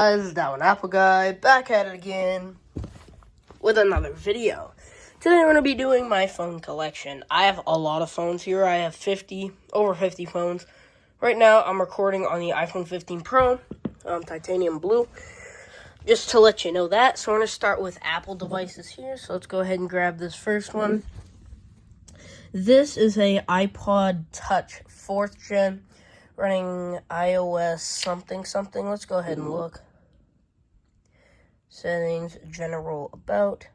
Guys, Down Apple Guy, back at it again with another video. Today I'm going to be doing my phone collection. I have a lot of phones here. I have over 50 phones. Right now I'm recording on the iPhone 15 Pro, titanium blue, just to let you know that. So I'm going to start with Apple devices here. So let's go ahead and grab this first one. This is a iPod Touch 4th gen, running iOS something. Let's go ahead and look. Settings, general, about.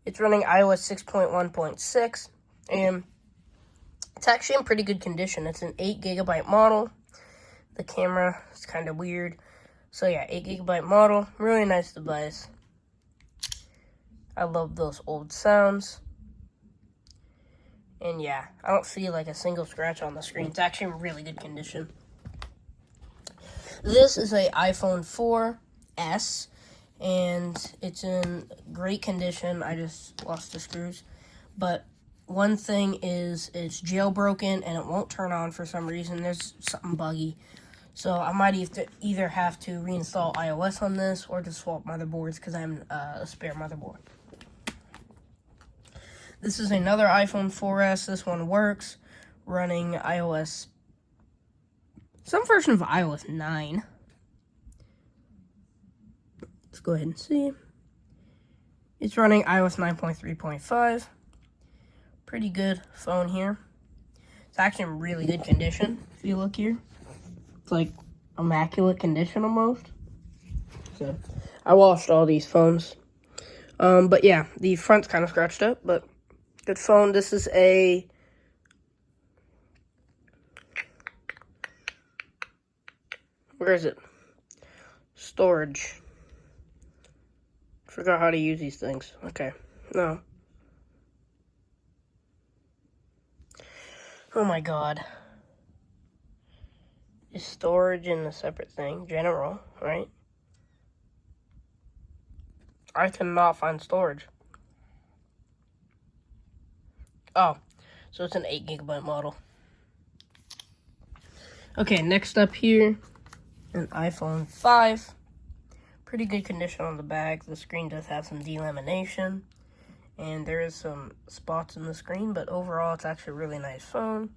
It's running iOS 6.1.6, and it's actually in pretty good condition. It's an 8GB model. The camera is kind of weird. So yeah, 8GB model, really nice device. I love those old sounds. And yeah, I don't see like a single scratch on the screen. It's actually in really good condition. This is a iPhone 4S, and it's in great condition. I just lost the screws. But one thing is it's jailbroken and it won't turn on for some reason. There's something buggy. So I might either have to reinstall iOS on this or just swap motherboards because I'm a spare motherboard. This is another iPhone 4S. This one works, running iOS, some version of iOS 9. Let's go ahead and see. It's running iOS 9.3.5. Pretty good phone here. It's actually in really good condition. If you look here, it's like immaculate condition almost. So I washed all these phones. But yeah, the front's kind of scratched up, but good phone. This is a where is it? Storage. Forgot how to use these things. Okay. No. Oh my god. Is storage in a separate thing? General, right? I cannot find storage. Oh, so it's an 8GB model. Okay, next up here, an iPhone 5. Pretty good condition on the back. The screen does have some delamination, and there is some spots in the screen, but overall it's actually a really nice phone.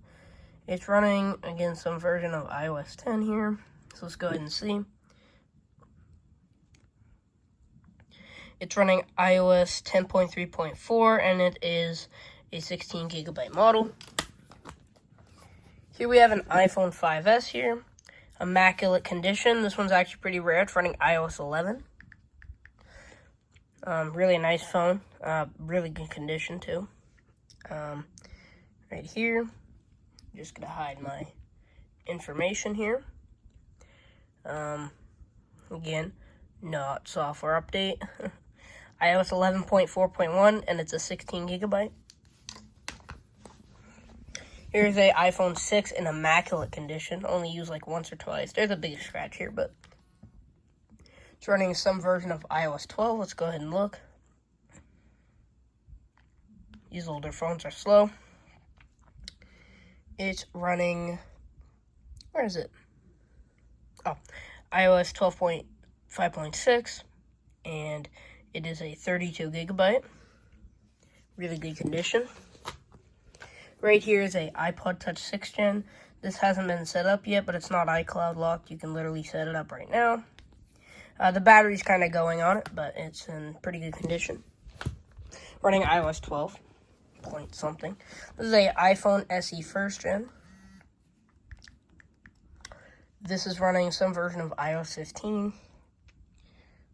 It's running, again, some version of iOS 10 here, so let's go ahead and see. It's running iOS 10.3.4, and it is a 16GB model. Here we have an iPhone 5S here. Immaculate condition. This one's actually pretty rare. It's running iOS 11. Really nice phone. Really good condition too. Right here. Just gonna hide my information here. Again, not software update. iOS 11.4.1, and it's a 16GB. Here's a iPhone 6 in immaculate condition. Only used like once or twice. There's a big scratch here, but it's running some version of iOS 12. Let's go ahead and look. These older phones are slow. It's running, where is it? Oh, iOS 12.5.6, and it is a 32GB. Really good condition. Right here is a iPod Touch 6th gen. This hasn't been set up yet, but it's not iCloud locked. You can literally set it up right now. The battery's kind of going on it, but it's in pretty good condition. Running iOS 12 point something. This is a iPhone SE 1st gen. This is running some version of iOS 15.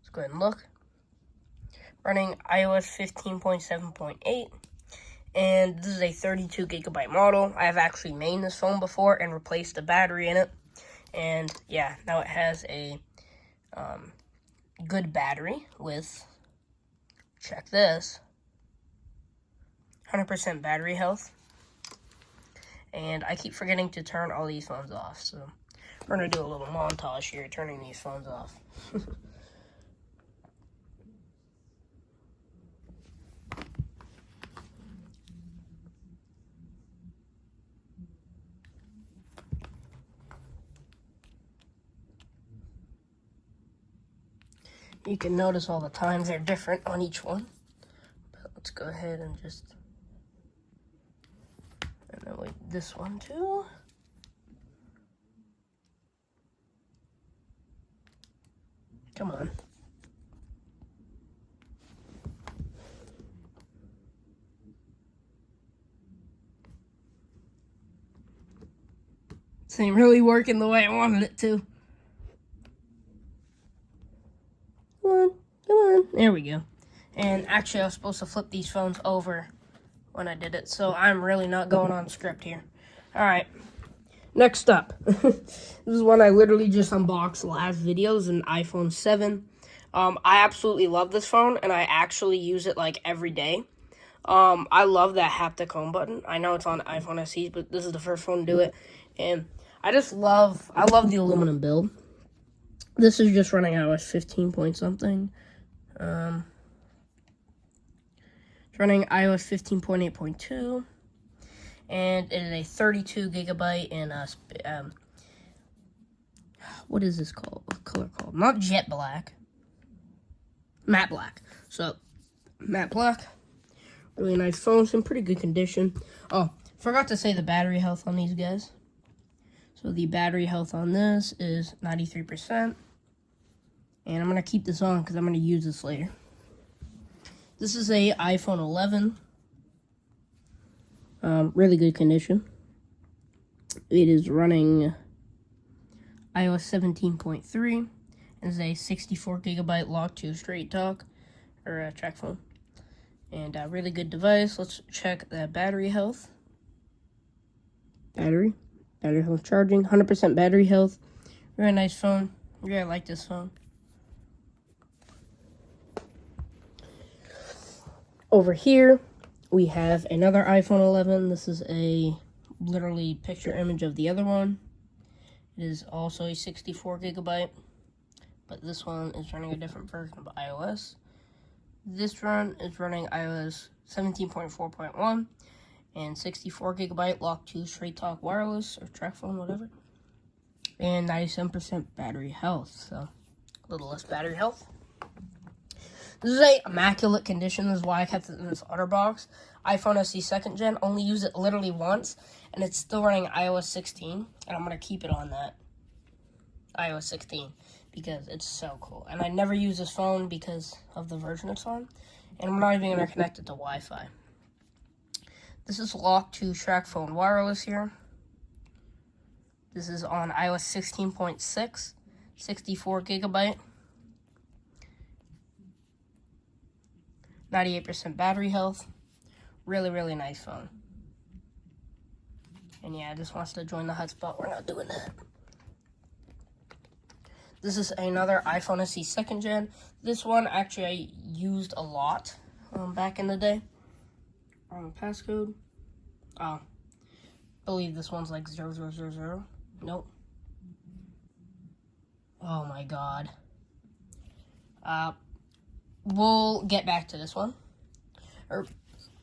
Let's go ahead and look. Running iOS 15.7.8. And this is a 32GB model. I have actually made this phone before and replaced the battery in it. And yeah, now it has a good battery with, check this, 100% battery health. And I keep forgetting to turn all these phones off. So we're going to do a little montage here turning these phones off. You can notice all the times are different on each one. But let's go ahead and just... And then wait, this one too. Come on. This ain't really working the way I wanted it to. Come on. There we go. And actually, I was supposed to flip these phones over when I did it, so I'm really not going on script here. All right. Next up. This is one I literally just unboxed last video. It's an iPhone 7. I absolutely love this phone, and I actually use it like every day. I love that haptic home button. I know it's on iPhone SEs, but this is the first phone to do it. And I love the aluminum build. This is just running iOS 15 point something. It's running iOS 15.8.2. And it is a 32 gigabyte and what is this called? What color called? Not jet black. Matte black. So, matte black. Really nice phone. It's in pretty good condition. Oh, forgot to say the battery health on these guys. So the battery health on this is 93%. And I'm going to keep this on because I'm going to use this later. This is a iPhone 11. Really good condition. It is running iOS 17.3. And is a 64 gigabyte Lock 2 Straight Talk or track phone. And a really good device. Let's check the battery health. Battery health charging, 100% battery health. Very nice phone. Really like this phone. Over here, we have another iPhone 11. This is a literally picture image of the other one. It is also a 64 gigabyte, but this one is running a different version of iOS. This one is running iOS 17.4.1 and 64 gigabyte Lock 2 Straight Talk wireless or track phone, whatever. And 97% battery health, so a little less battery health. This is a immaculate condition. This is why I kept it in this other box. iPhone SE 2nd gen, only use it literally once, and it's still running iOS 16, and I'm going to keep it on that iOS 16 because it's so cool. And I never use this phone because of the version it's on, and I'm not even going to connect it to Wi-Fi. This is Lock 2 track phone wireless here. This is on iOS 16.6, 64 gigabyte. 98% battery health. Really, really nice phone. And yeah, this wants to join the hotspot. We're not doing that. This is another iPhone SE 2nd gen. This one actually I used a lot back in the day. Passcode. Oh. I believe this one's like 0000. Nope. Oh my god. We'll get back to this one. Or,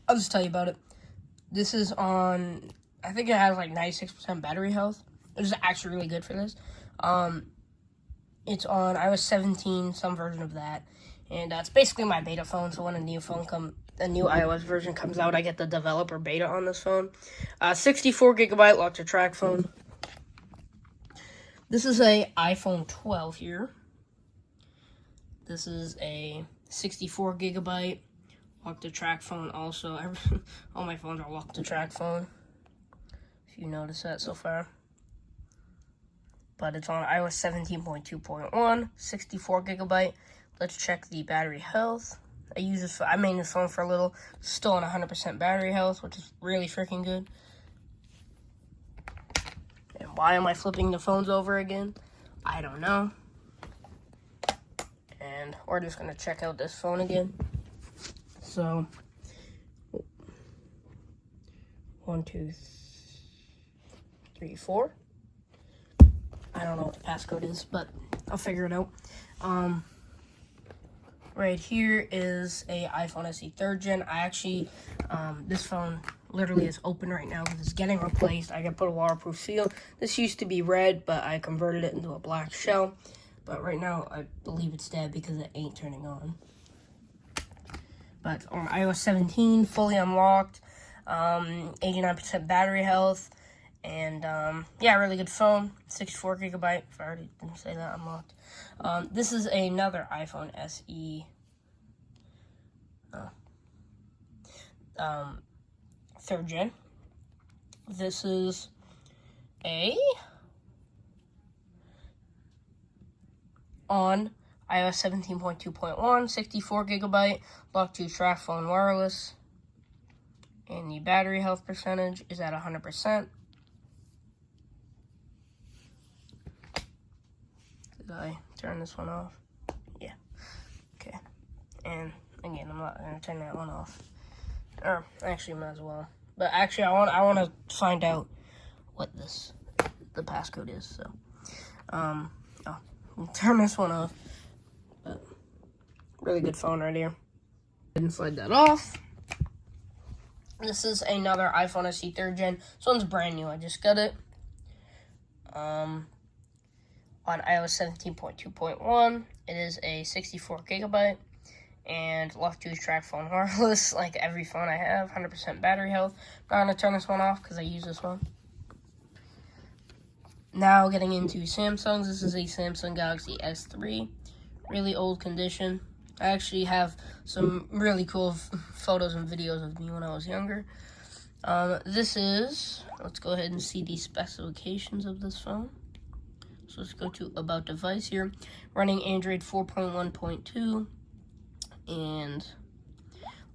I'll just tell you about it. This is on, I think it has like 96% battery health. It is actually really good for this. It's on iOS 17, some version of that. And it's basically my beta phone, so when a new iOS version comes out, I get the developer beta on this phone. 64 gigabyte Lock 2 track phone. This is a iPhone 12 here. This is a 64 gigabyte Lock 2 track phone also. All my phones are Lock 2 track phone, if you notice that so far. But it's on iOS 17.2.1, 64 gigabyte. Let's check the battery health. I made this phone for a little, still on 100% battery health, which is really freaking good. And why am I flipping the phones over again? I don't know. And we're just going to check out this phone again. So, 1, 2, 3, 4. I don't know what the passcode is, but I'll figure it out. Right here is a iPhone SE 3rd gen. I actually, this phone literally is open right now because it's getting replaced. I got put a waterproof seal. This used to be red, but I converted it into a black shell. But right now, I believe it's dead because it ain't turning on. But on iOS 17, fully unlocked, 89% battery health, and yeah, really good phone, 64 gigabyte, if I already didn't say that, unlocked. This is another iPhone SE, third gen. This is on iOS 17.2.1, 64 gigabyte, lock to track phone wireless, and the battery health percentage is at 100%. Did I turn this one off? Yeah. Okay. And again, I'm not gonna turn that one off. Or actually, might as well. But actually, I want to find out what the passcode is. So, I'll turn this one off. But really good phone right here. Didn't slide that off. This is another iPhone SE 3rd gen. This one's brand new. I just got it. On iOS 17.2.1. It is a 64 gigabyte. And lock to track phone wireless, like every phone I have, 100% battery health. I'm not going to turn this one off because I use this one. Now getting into Samsungs. This is a Samsung Galaxy S3. Really old condition. I actually have some really cool photos and videos of me when I was younger. This is, let's go ahead and see the specifications of this phone. So let's go to About Device here. Running Android 4.1.2. And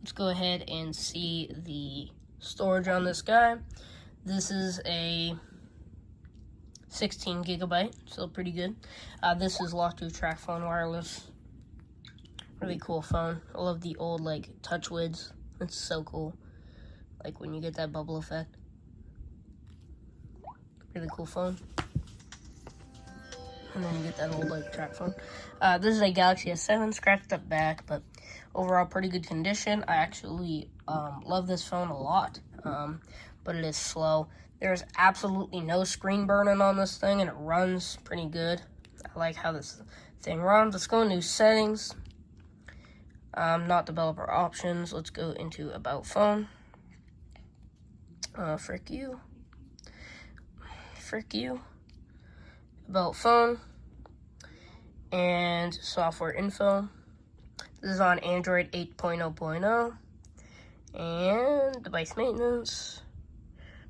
let's go ahead and see the storage on this guy. This is a 16 gigabyte, so pretty good. This is locked to track phone wireless. Really cool phone. I love the old like touch wids. It's so cool. Like when you get that bubble effect. Really cool phone. And then you get that old like track phone. This is a Galaxy S7, scratched up back, but overall pretty good condition. I actually love this phone a lot, but it is slow. There's absolutely no screen burn-in on this thing, and it runs pretty good. I like how this thing runs. Let's go into settings. Not developer options. Let's go into About Phone. Frick you. About Phone. And software info. This is on Android 8.0.0. And device maintenance.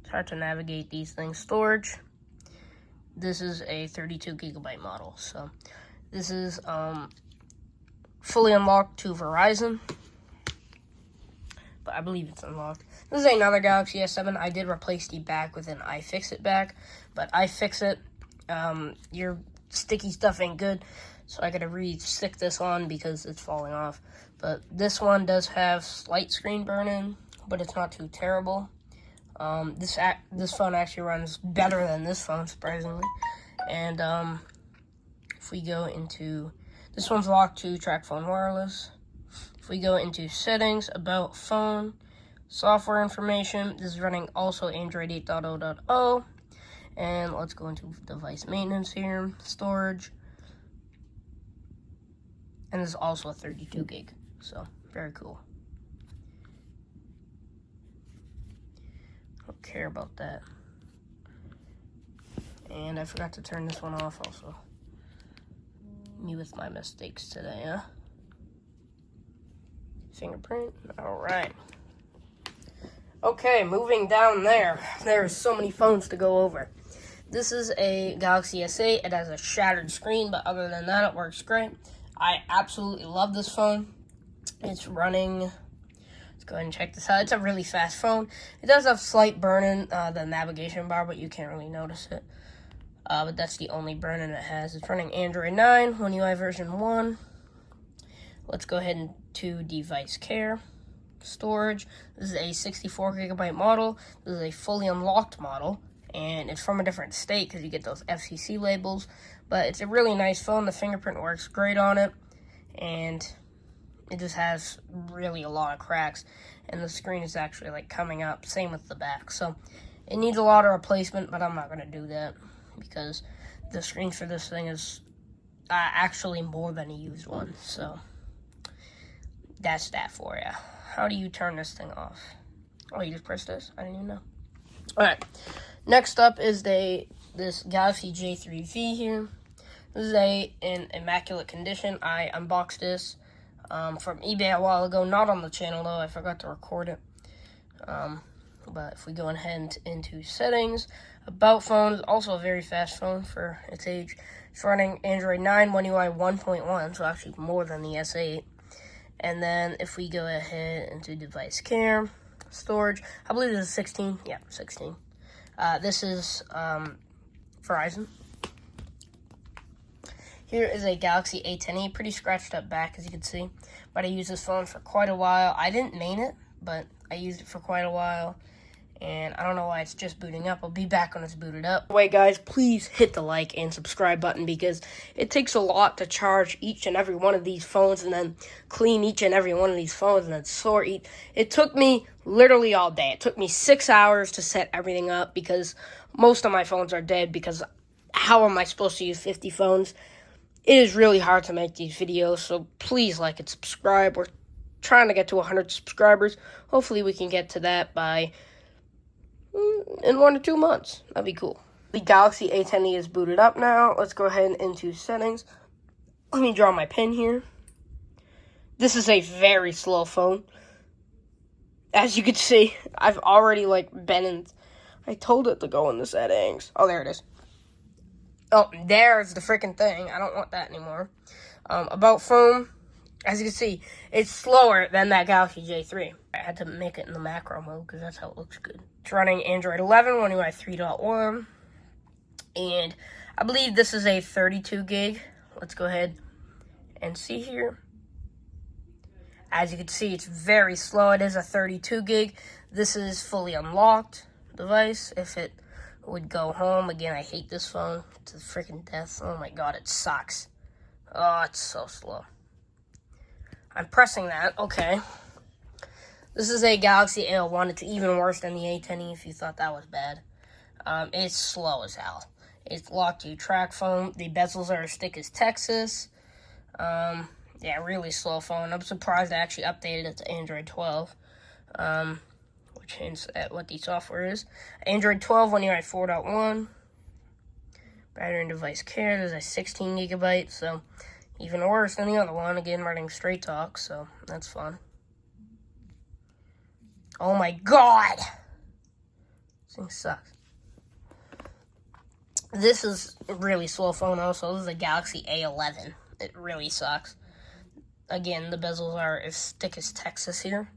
It's hard to navigate these things. Storage. This is a 32 gigabyte model. So this is fully unlocked to Verizon. But I believe it's unlocked. This is another Galaxy S7. I did replace the back with an iFixit back. But iFixit, your sticky stuff ain't good. So I gotta re-stick this on because it's falling off. But this one does have slight screen burn-in, but it's not too terrible. This phone actually runs better than this phone, surprisingly. And if we go into, this one's locked to track phone wireless. If we go into settings, About Phone, software information, this is running also Android 8.0.0. And let's go into device maintenance here, storage. And this is also a 32 gig, so very cool. Don't care about that. And I forgot to turn this one off also. Me with my mistakes today, huh? Fingerprint, all right. Okay, moving down there. There's so many phones to go over. This is a Galaxy S8. It has a shattered screen, but other than that, it works great. I absolutely love this phone. It's running, let's go ahead and check this out. It's a really fast phone. It does have slight burn-in, the navigation bar, but you can't really notice it. But that's the only burn-in it has. It's running Android 9, One UI version 1. Let's go ahead and to device care. Storage. This is a 64 gigabyte model. This is a fully unlocked model. And it's from a different state because you get those FCC labels. But it's a really nice phone. The fingerprint works great on it. And it just has really a lot of cracks. And the screen is actually like coming up. Same with the back. So it needs a lot of replacement, but I'm not going to do that. Because the screen for this thing is actually more than a used one. So that's that for you. How do you turn this thing off? Oh, you just press this? I didn't even know. Alright, next up is this Galaxy J3V here. This is in immaculate condition. I unboxed this from eBay a while ago. Not on the channel, though. I forgot to record it. But if we go ahead into settings, about phone, also a very fast phone for its age. It's running Android 9, One UI 1.1, so actually more than the S8. And then if we go ahead into device care, storage, I believe this is 16. Yeah, 16. This is Verizon. Here is a Galaxy A10e, pretty scratched up back as you can see. But I used this phone for quite a while. I didn't main it, but I used it for quite a while. And I don't know why it's just booting up. I'll be back when it's booted up. Anyway, guys, please hit the like and subscribe button because it takes a lot to charge each and every one of these phones and then clean each and every one of these phones and then sort each. It took me literally all day. It took me 6 hours to set everything up because most of my phones are dead because how am I supposed to use 50 phones? It is really hard to make these videos, so please like and subscribe. We're trying to get to 100 subscribers. Hopefully we can get to that by in 1 to 2 months. That'd be cool. The Galaxy A10e is booted up now. Let's go ahead into settings. Let me draw my pin here. This is a very slow phone. As you can see, I've already been in. I told it to go in the settings. Oh, there it is. Oh, there's the freaking thing. I don't want that anymore. About phone, as you can see, it's slower than that Galaxy J3. I had to make it in the macro mode because that's how it looks good. It's running Android 11, One UI 3.1. And I believe this is a 32 gig. Let's go ahead and see here. As you can see, it's very slow. It is a 32 gig. This is fully unlocked device. If it would go home. Again, I hate this phone to freaking death. Oh my god, it sucks. Oh, it's so slow. I'm pressing that. Okay. This is a Galaxy A01. It's even worse than the A10e if you thought that was bad. It's slow as hell. It's locked to your track phone. The bezels are as thick as Texas. Yeah, really slow phone. I'm surprised I actually updated it to Android 12. Which hints at what the software is. Android 12, One UI 4.1. Battery and device care. There's a 16 gigabyte, so even worse than the other one. Again, running Straight Talk, so that's fun. Oh my god! This thing sucks. This is a really slow phone also. This is a Galaxy A11. It really sucks. Again, the bezels are as thick as Texas here.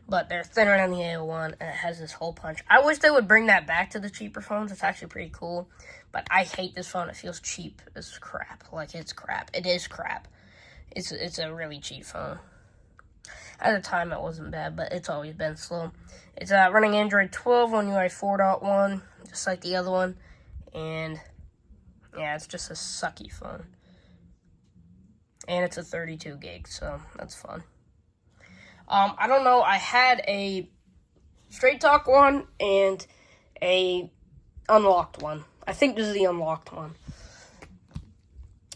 But they're thinner than the A01, and it has this hole punch. I wish they would bring that back to the cheaper phones. It's actually pretty cool. But I hate this phone. It feels cheap as crap. Like, it's crap. It is crap. It's a really cheap phone. At the time, it wasn't bad, but it's always been slow. It's running Android 12, One UI 4.1, just like the other one. And, yeah, it's just a sucky phone. And it's a 32 gig, so that's fun. I don't know, I had a Straight Talk one and a unlocked one. I think this is the unlocked one.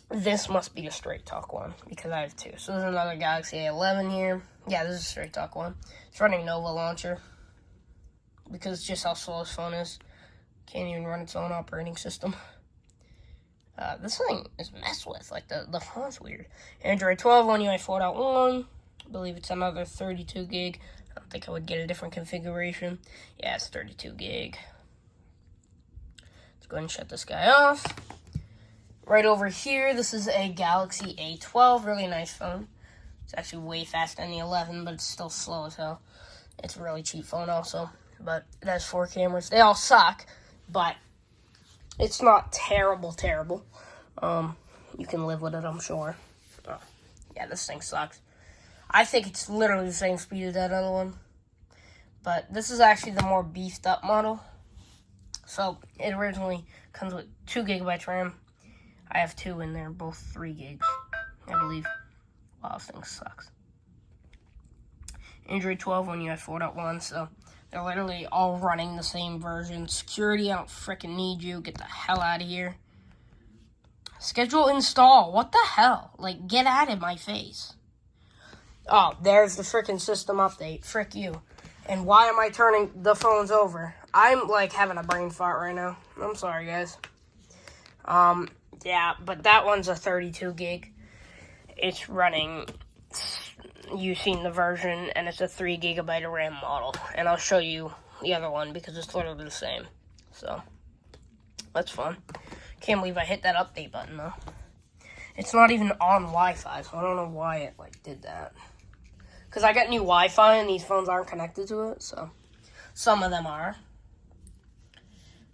This must be the Straight Talk one, because I have two. So there's another Galaxy A11 here. Yeah, this is a Straight Talk one. It's running Nova Launcher, because it's just how slow this phone is. Can't even run its own operating system. This thing is messed with. Like, the font's weird. Android 12, One UI 4.1. I believe it's another 32 gig. I don't think I would get a different configuration. Yeah, it's 32 gig. Let's go ahead and shut this guy off. Right over here, this is a Galaxy A12. Really nice phone. It's actually way faster than the 11, but it's still slow as hell. It's a really cheap phone also. But it has 4 cameras. They all suck, but it's not terrible. You can live with it, I'm sure. Yeah, this thing sucks. I think it's literally the same speed as that other one. But this is actually the more beefed up model. So it originally comes with 2 gigabytes RAM. I have 2 in there, both 3 gigs, I believe. Wow, this thing sucks. Android 12, One UI 4.1, so they're literally all running the same version. Security, I don't freaking need you. Get the hell out of here. Schedule install. What the hell? Like, get out of my face. Oh, there's the freaking system update. Frick you. And why am I turning the phones over? I'm, like, having a brain fart right now. I'm sorry, guys. Yeah, but that one's a 32 gig. It's running, you've seen the version, and it's a 3 gigabyte of RAM model. And I'll show you the other one because it's literally the same. So, that's fun. Can't believe I hit that update button, though. It's not even on Wi-Fi, so I don't know why it, like, did that. Because I got new Wi-Fi, and these phones aren't connected to it, so some of them are.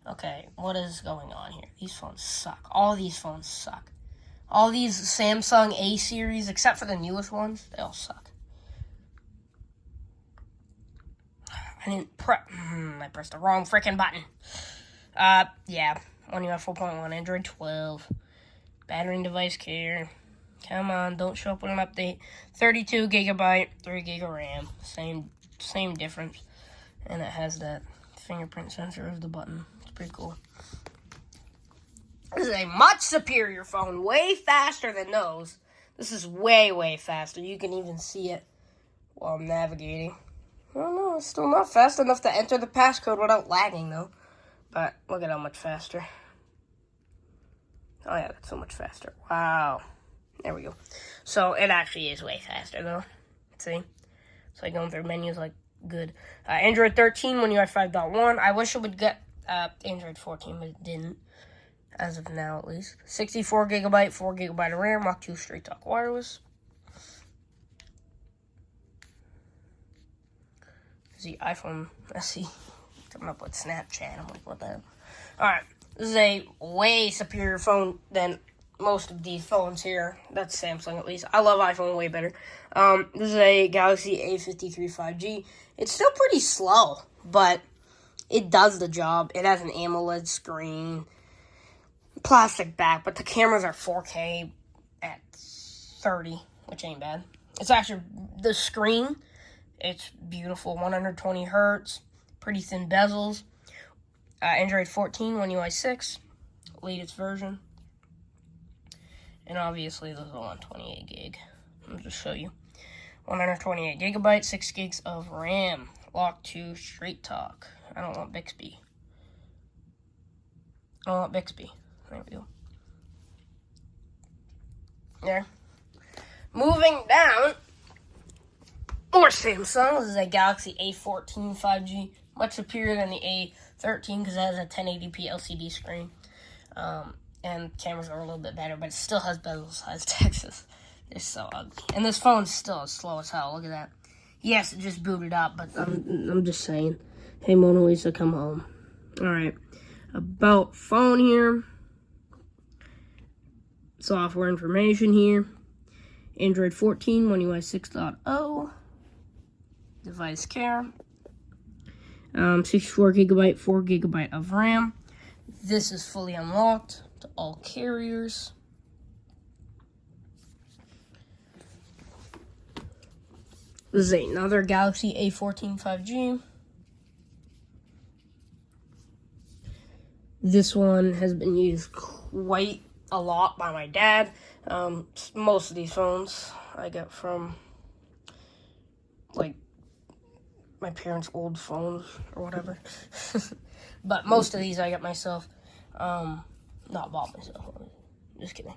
Okay, what is going on here? These phones suck. All these phones suck. All these Samsung A series, except for the newest ones, they all suck. I pressed the wrong freaking button. Yeah. One UI 4.1, Android 12. Battery and device care. Come on, don't show up with an update. 32 gigabyte, 3 gig of RAM. Same difference. And it has that fingerprint sensor as the button. It's pretty cool. This is a much superior phone. Way faster than those. This is way, way faster. You can even see it while I'm navigating. I don't know, it's still not fast enough to enter the passcode without lagging, though. But look at how much faster. Oh, yeah, that's so much faster. Wow. There we go. So, it actually is way faster, though. See? It's like going through menus like good. Android 13, One UI 5.1. I wish it would get Android 14, but it didn't. As of now, at least. 64 gigabyte, 4 gigabyte of RAM, Mach 2 Straight Talk Wireless. The iPhone SE coming up with Snapchat. I'm like, what the hell? Alright, this is a way superior phone than most of these phones here. That's Samsung, at least. I love iPhone way better. This is a Galaxy A53 5G. It's still pretty slow, but it does the job. It has an AMOLED screen, plastic back, but the cameras are 4K at 30, which ain't bad. It's actually, the screen, it's beautiful. 120 hertz, pretty thin bezels. Android 14, One UI 6, latest version. And obviously, this is on 28 gig. I'll just show you. 128 gigabytes, 6 gigs of RAM. Lock 2 Straight Talk. I don't want Bixby. I don't want Bixby. There we go. There. Moving down. More Samsung. This is a Galaxy A14 5G. Much superior than the A13 because it has a 1080p LCD screen. And cameras are a little bit better, but it still has bezel size Texas. They're so ugly. And this phone's still as slow as hell. Look at that. Yes, it just booted up, but I'm just saying. Hey, Mona Lisa, come home. Alright. About phone here. Software information here. Android 14, One UI 6.0. Device care. 64 gigabyte, 4 gigabyte of RAM. This is fully unlocked to all carriers. This is another Galaxy A14 5G. This one has been used quite a lot by my dad. Most of these phones I get from, like, my parents' old phones or whatever. But most of these I got myself. Not bought myself. Just kidding.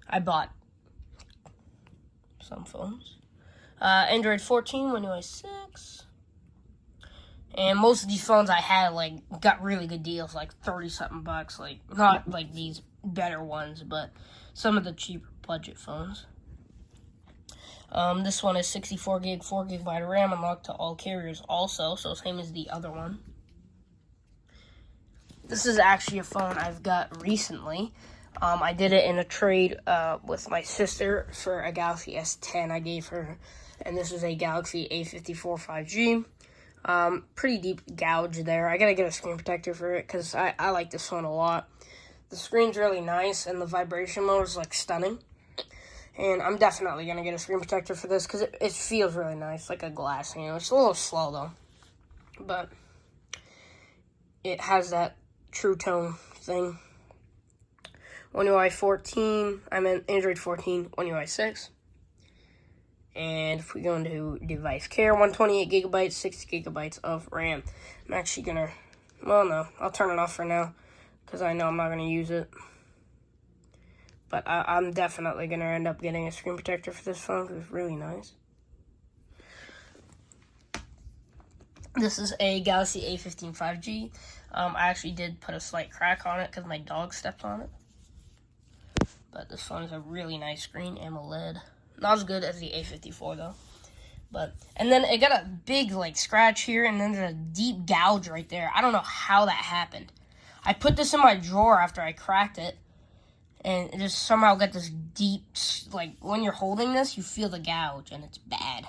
I bought some phones. Android 14, One UI 6. And most of these phones I had, like, got really good deals, like 30-something bucks. Like, not like these better ones, but some of the cheaper budget phones. This one is 64 gig, 4 gigabyte of RAM, unlocked to all carriers also, so same as the other one. This is actually a phone I've got recently. I did it in a trade with my sister for a Galaxy S10 I gave her, and this is a Galaxy A54 5G. Pretty deep gouge there. I gotta get a screen protector for it, because I like this phone a lot. The screen's really nice, and the vibration mode is, like, stunning. And I'm definitely going to get a screen protector for this because it feels really nice, like a glass. You know, it's a little slow, though. But it has that True Tone thing, One UI 14. I'm in Android 14. One UI 6. And if we go into device care, 128 gigabytes, 60 gigabytes of RAM. I'm actually gonna, well, no, I'll turn it off for now because I know I'm not gonna use it. But I'm definitely gonna end up getting a screen protector for this phone because it's really nice. This is a Galaxy A15 5G. I actually did put a slight crack on it because my dog stepped on it. But this phone is a really nice screen, AMOLED. Not as good as the A54 though. And then it got a big like scratch here, and then there's a deep gouge right there. I don't know how that happened. I put this in my drawer after I cracked it, and it just somehow got this deep, like when you're holding this, you feel the gouge, and it's bad.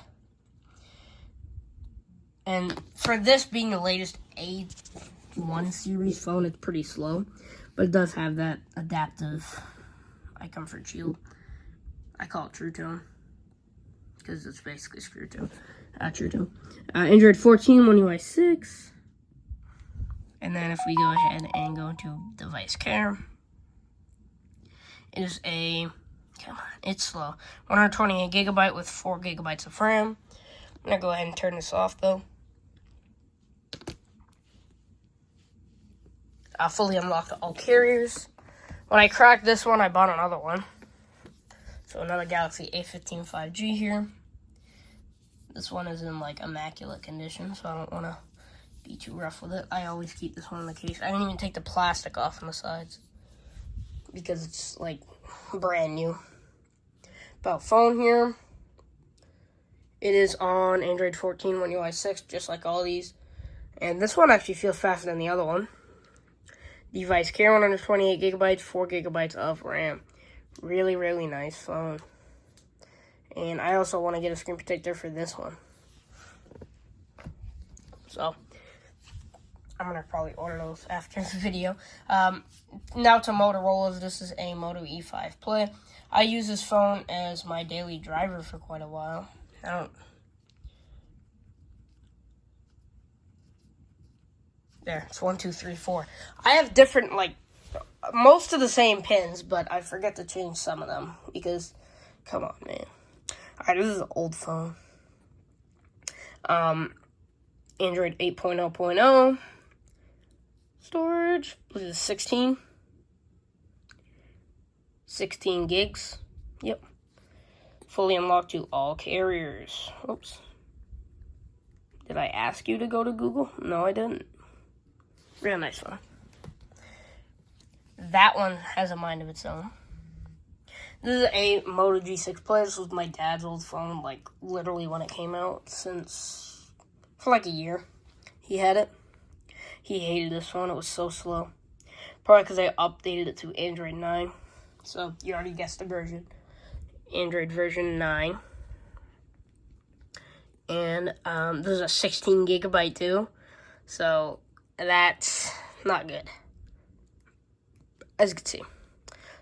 And for this being the latest A1 series phone, it's pretty slow, but it does have that adaptive eye comfort shield. I call it True Tone because it's basically True Tone. True Tone. Android 14, One UI 6. And then if we go ahead and go into device care, it is a, come on, it's slow. 128 gigabyte with 4 gigabytes of RAM. I'm going to go ahead and turn this off though. I'll fully unlock all carriers. When I cracked this one, I bought another one. So another Galaxy A15 5G here. This one is in like immaculate condition, so I don't want to be too rough with it. I always keep this one in the case. I didn't even take the plastic off on the sides because it's like brand new. About phone here. It is on Android 14, One UI 6, just like all these. And this one actually feels faster than the other one. Device care, 128 gigabytes, 4 gigabytes of RAM. Really, really nice phone. And I also want to get a screen protector for this one. So, I'm going to probably order those after this video. Now to Motorola's. This is a Moto E5 Play. I use this phone as my daily driver for quite a while. There, it's 1, 2, 3, 4. I have different, like, most of the same pins, but I forget to change some of them because, come on, man. Alright, this is an old phone. Android 8.0.0. Storage, this is 16 gigs. Yep. Fully unlocked to all carriers. Oops. Did I ask you to go to Google? No, I didn't. Real nice one. That one has a mind of its own. This is a Moto G6 Play. This was my dad's old phone, like, literally when it came out, for like a year. He had it. He hated this phone. It was so slow. Probably because I updated it to Android 9. So, you already guessed the version. Android version 9. And, this is a 16 gigabyte too. So, that's not good, as you can see.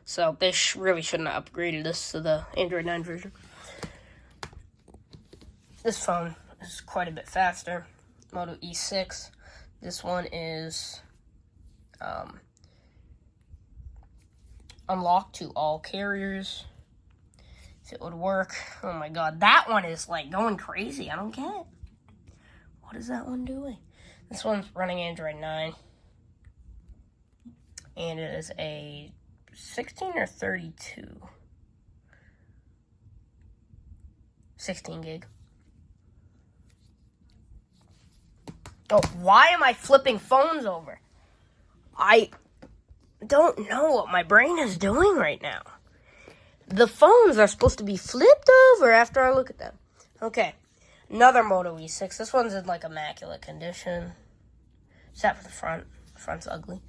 So they really shouldn't have upgraded this to the Android 9 version. This phone is quite a bit faster. Moto E6. This one is unlocked to all carriers. If it would work. Oh my god, that one is like going crazy. I don't get it. What is that one doing? This one's running Android 9. And it is a 16 or 32? 16 gig. Oh, why am I flipping phones over? I don't know what my brain is doing right now. The phones are supposed to be flipped over after I look at them. Okay, another Moto E6. This one's in like immaculate condition. Except for the front. The front's ugly.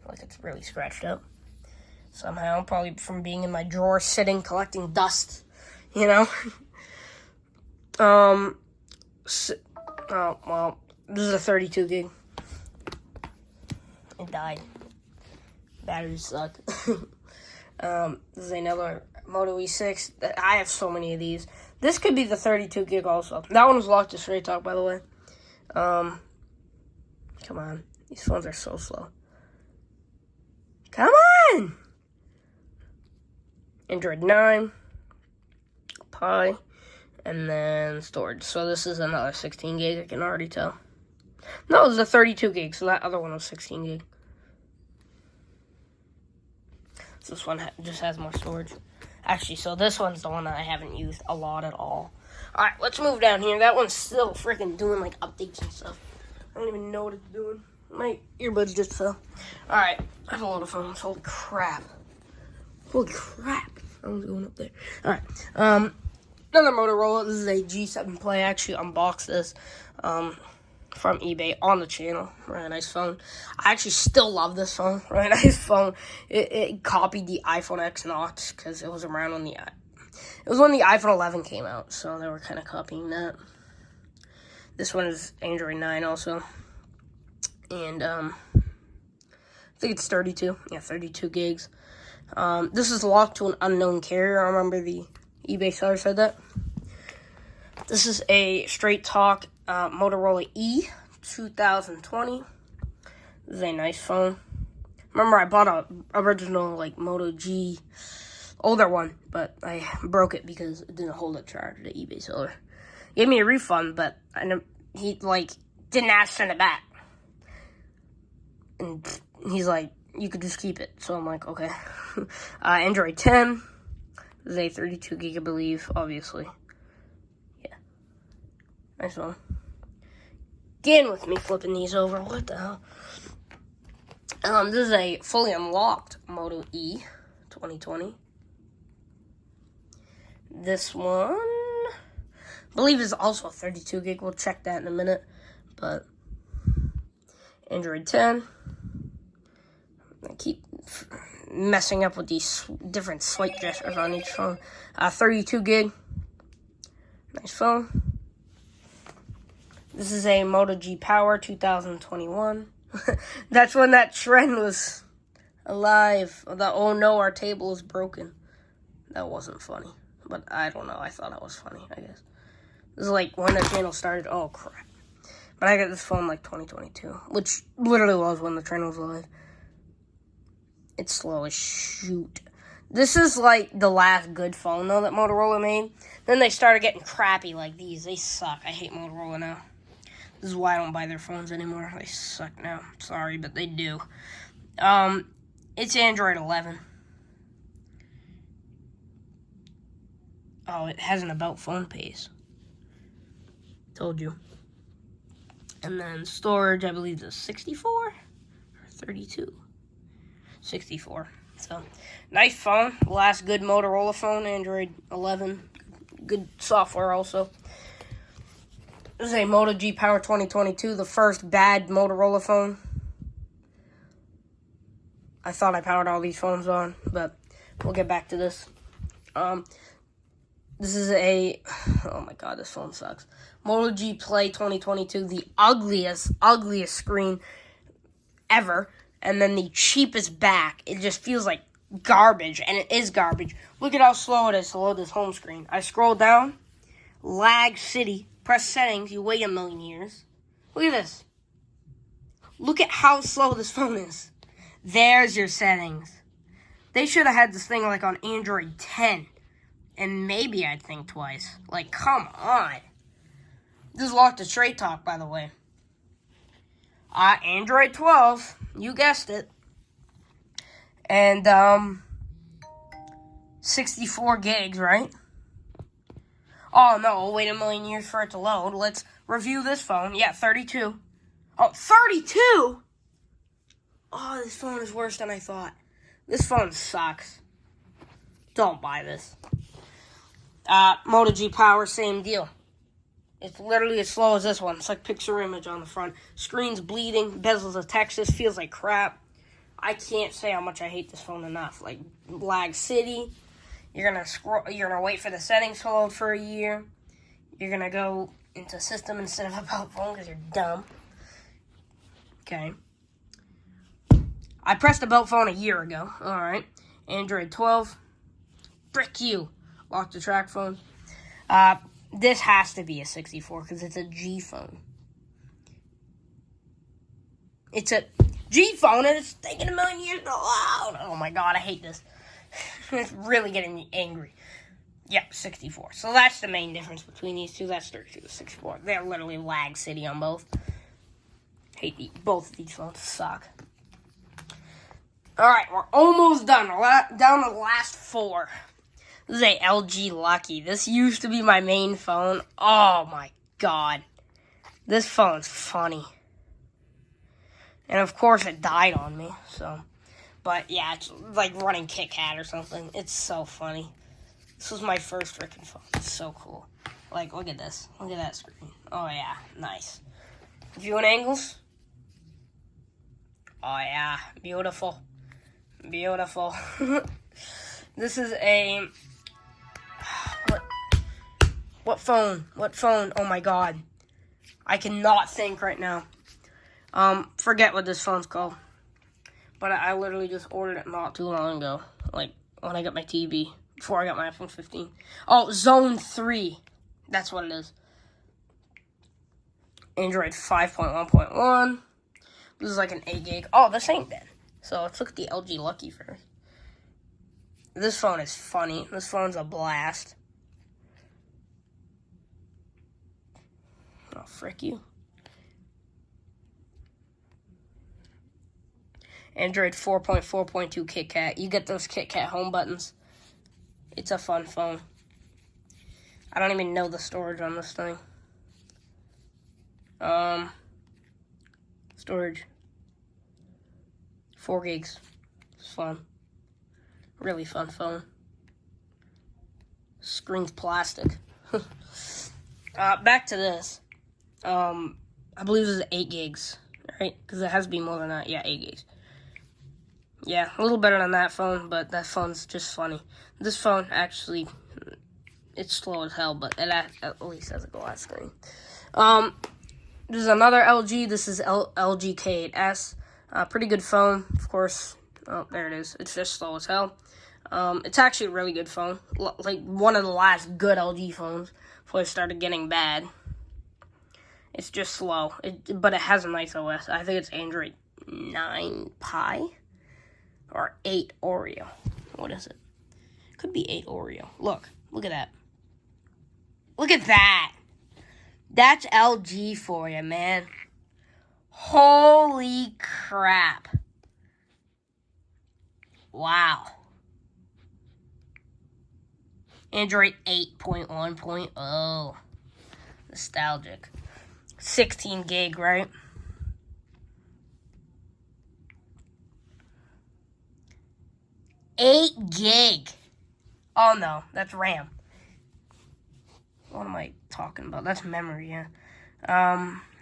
Like it's really scratched up. Somehow, probably from being in my drawer sitting collecting dust. You know? Oh, well, this is a 32 gig. It died. Batteries suck. This is another Moto E6. I have so many of these. This could be the 32 gig also. That one was locked to Straight Talk, by the way. Come on. These phones are so slow. Come 10. Android 9. Pi. And then storage. So this is another 16 gig, I can already tell. No, it was a 32 gig, so that other one was 16 gig. So this one just has more storage. Actually, so this one's the one that I haven't used a lot at all. Alright, let's move down here. That one's still freaking doing, like, updates and stuff. I don't even know what it's doing. My earbuds just fell. Alright, I have a lot of phones. Holy crap. Holy crap. I was going up there. Alright, another Motorola. This is a G7 Play. I actually unboxed this from eBay on the channel. Really nice phone. I actually still love this phone. Really nice phone. It copied the iPhone X notch because it was around when when the iPhone 11 came out. So they were kind of copying that. This one is Android 9 also. And I think it's 32. Yeah, 32 gigs. This is locked to an unknown carrier. I remember the eBay seller said that. This is a straight talk Motorola E 2020. This is a nice phone. Remember, I bought a original like Moto G, older one, but I broke it because it didn't hold a charge. The eBay seller gave me a refund, but he like didn't ask to send it back, and he's like, you could just keep it. So I'm like, okay. Android 10. This is a 32 gig, I believe, obviously. Yeah. Nice one. Again with me flipping these over. What the hell? This is a fully unlocked Moto E 2020. This one, I believe, is also a 32 gig. We'll check that in a minute. But Android 10. I keep messing up with these different swipe gestures on each phone. 32 gig. Nice phone. This is a Moto G Power 2021. That's when that trend was alive. The oh no, our table is broken. That wasn't funny. But I don't know. I thought that was funny, I guess. This is like when the channel started. Oh, crap. But I got this phone like 2022, which literally was when the trend was alive. It's slow as shoot. This is like the last good phone, though, that Motorola made. Then they started getting crappy like these. They suck. I hate Motorola now. This is why I don't buy their phones anymore. They suck now. Sorry, but they do. It's Android 11. Oh, it has an About Phone page. Told you. And then storage, I believe, is 64 or 32. 64. So, nice phone. Last good Motorola phone, Android 11. Good software also. This is a Moto G Power 2022, the first bad Motorola phone. I thought I powered all these phones on, but we'll get back to this. This is a, oh my god, this phone sucks. Moto G Play 2022, the ugliest screen ever. And then the cheapest back. It just feels like garbage, and it is garbage. Look at how slow it is to load this home screen. I scroll down, lag city, press settings, you wait a million years. Look at this. Look at how slow this phone is. There's your settings. They should have had this thing like on Android 10. And maybe I'd think twice. Like, come on. This is locked to Straight Talk, by the way. Android 12. You guessed it. And, 64 gigs, right? Oh, no, wait a million years for it to load. Let's review this phone. Yeah, 32. Oh, 32?! Oh, this phone is worse than I thought. This phone sucks. Don't buy this. Moto G Power, same deal. It's literally as slow as this one. It's like picture image on the front. Screen's bleeding. Bezels of Texas. Feels like crap. I can't say how much I hate this phone enough. Like, lag city. You're gonna scroll. You're gonna wait for the settings to load for a year. You're gonna go into system instead of About Phone because you're dumb. Okay. I pressed About Phone a year ago. Alright. Android 12. Frick you. Lock the track phone. This has to be a 64 because it's a G phone. G phone and it's taking a million years to load. Oh my god, I hate this. It's really getting me angry. Yep, 64. So that's the main difference between these two. That's 32 to 64. They're literally lag city on both. Hate both of these phones suck. Alright, we're almost done. We're down to the last 4. This is a LG Lucky. This used to be my main phone. Oh my god. This phone's funny. And of course it died on me, so. But yeah, it's like running Kit Kat or something. It's so funny. This was my first freaking phone. It's so cool. Like, look at this. Look at that screen. Oh yeah, nice. Viewing angles? Oh yeah, beautiful. Beautiful. This is a... What phone? What phone? Oh my god. I cannot think right now. Forget what this phone's called. But I literally just ordered it not too long ago. Like, when I got my TV. Before I got my iPhone 15. Oh, Zone 3. That's what it is. Android 5.1.1. This is like an 8 gig. Oh, this ain't dead. So let's look at the LG Lucky first. This phone is funny. This phone's a blast. Oh, frick you. Android 4.4.2 Kit Kat. You get those Kit Kat home buttons. It's a fun phone. I don't even know the storage on this thing. Storage. 4 gigs. It's fun. Really fun phone. Screen's plastic. Back to this. I believe this is 8 gigs, right? Because it has to be more than that. Yeah, 8 gigs. Yeah, a little better than that phone, but that phone's just funny. This phone, actually, it's slow as hell, but it at least has a glass screen. There's another LG. This is LG K8S. Pretty good phone, of course. Oh, there it is. It's just slow as hell. It's actually a really good phone. Like, one of the last good LG phones before it started getting bad. It's just slow, but it has a nice OS. I think it's Android 9 Pie or 8 Oreo. What is it? Could be 8 Oreo. Look at that. Look at that. That's LG for you, man. Holy crap. Wow. Android 8.1.0. Nostalgic. 16 gig, right? $8 gig. Oh no, that's RAM. What am I talking about? That's memory, yeah.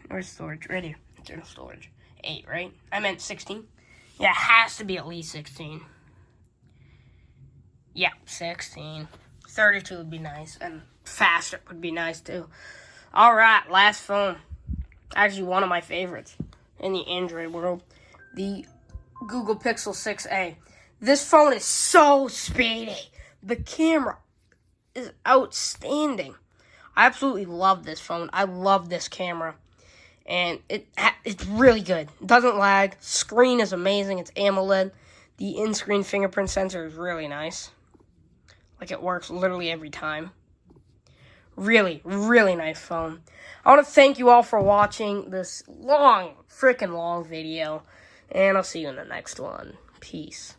Where's storage? Right here. Internal storage. 8, right? I meant 16. Yeah, it has to be at least 16. Yeah, 16. 32 would be nice, and faster would be nice too. Alright, last phone. Actually, one of my favorites in the Android world. The Google Pixel 6a. This phone is so speedy. The camera is outstanding. I absolutely love this phone. I love this camera. And it's really good. It doesn't lag. Screen is amazing. It's AMOLED. The in-screen fingerprint sensor is really nice. Like, it works literally every time. Really, really nice phone. I want to thank you all for watching this freaking long video. And I'll see you in the next one. Peace.